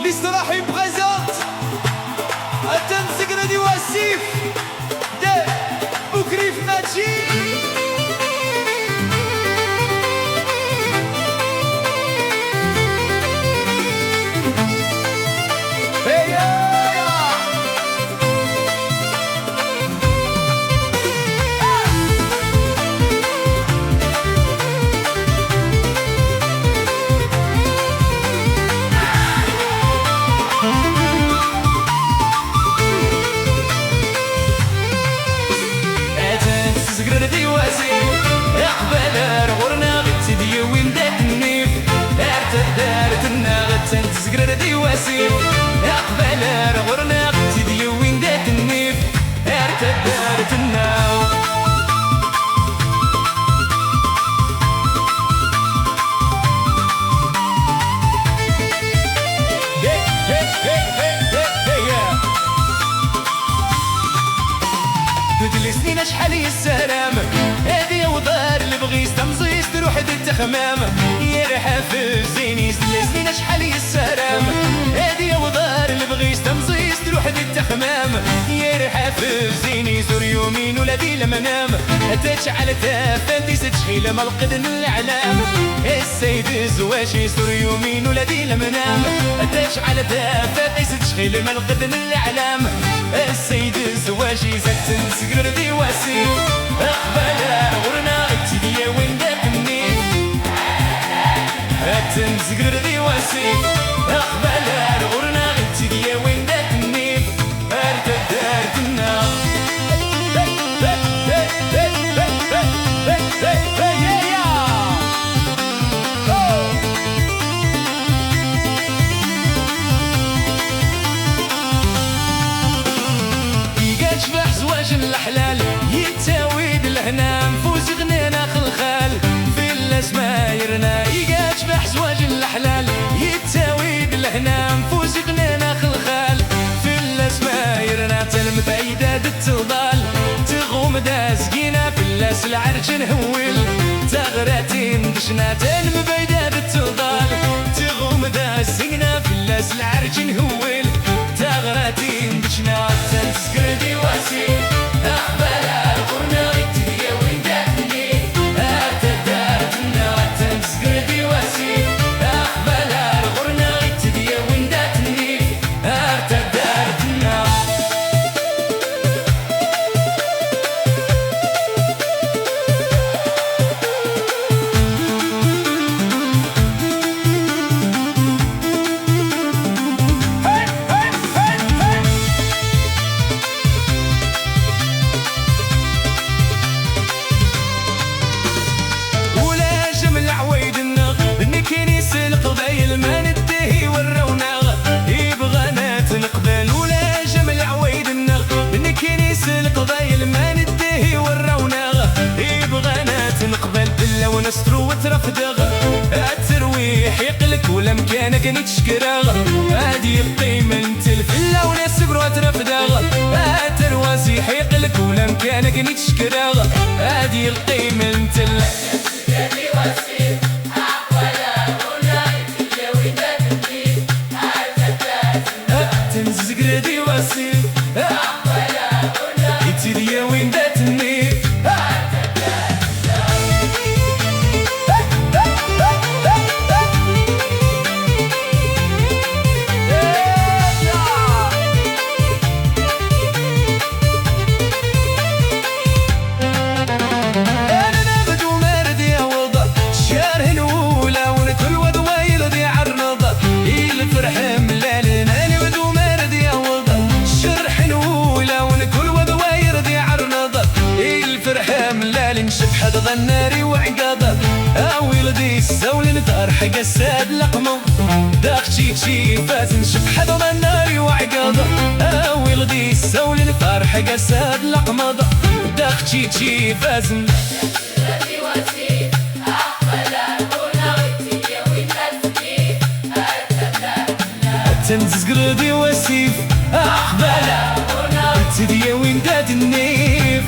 الاستراحي بريزونت التنسقنا دي واسيف ده وكريف ناجي تزقر دي واسيف اقبل غرنا تدي وين دات النيف ارتدارت الناو بدل سنين شحال السلام هذه ودار اللي بغيت تمزيز تروح التخمام يرحف الزيني سنين شحال السلام هذه ودار اللي بغيت تمزيز تروح التخمام يرحف الزيني زور يومين ولا دي المنام تشعل تفاتي ستشحيل ملقد الاعلام السيد الزواشي زور يومين ولا دي المنام تشعل تفاتي ستشحيل ملقد الاعلام السيد الزواشي زكتن سقر دي واسي اقبل غرنا ابتدي وين داك منين زكتن سقر دي واسي اقبل غرنا ابتدي وين داك منين ارتدارت النار الحلال يتاويد الهنا نفوز غنينا خلخال في الاسمايرنا يقاش بحزواج الحلال يتاويد الهنا نفوز غنينا خلخال في الاسمايرنا تلمت عيداد التضال تغوم دازقينا في اللاس العرج نهول تغراتين دشنا تلم بعيداد التضال تغوم دازقينا في اللاس العرج نهول تغراتين دشنا تنسكر دي واسي أقبل الغرنا ابتدي وين داخلي أرتدارت النار تنسكر دي واسي أقبل الغرنا ابتدي وين داخلي أرتدارت النار ما ندهي والرونق يبغانا تنقبل ولا جمل عويد النغ من كنيس القضايل ما ندهي والرونق يبغانا تنقبل بلا ونسترو وترفدغ الترويح يقلك ولا مكانك نتشكرغ هادي القيمة انت الفلا ونسبر وترفدغ الترواسيح يقلك ولا مكانك نتشكرغ هادي القيمة انت تنزقر دي واسي يتدي وين دات النيف انا نبدو مردي اوضع شاره الاولى ونكل وذويل دي عرنض الفرح ملالنا نشب حد الناري وعقاضة اويل دي السول نتارح قساد لقمه داخشي تشي فاز نشب حد الناري وعقاضة اويل دي السول نتارح قساد لقمه داخشي تشي فاز تنزز قردي وسيف اقبل تدي وين دات النيف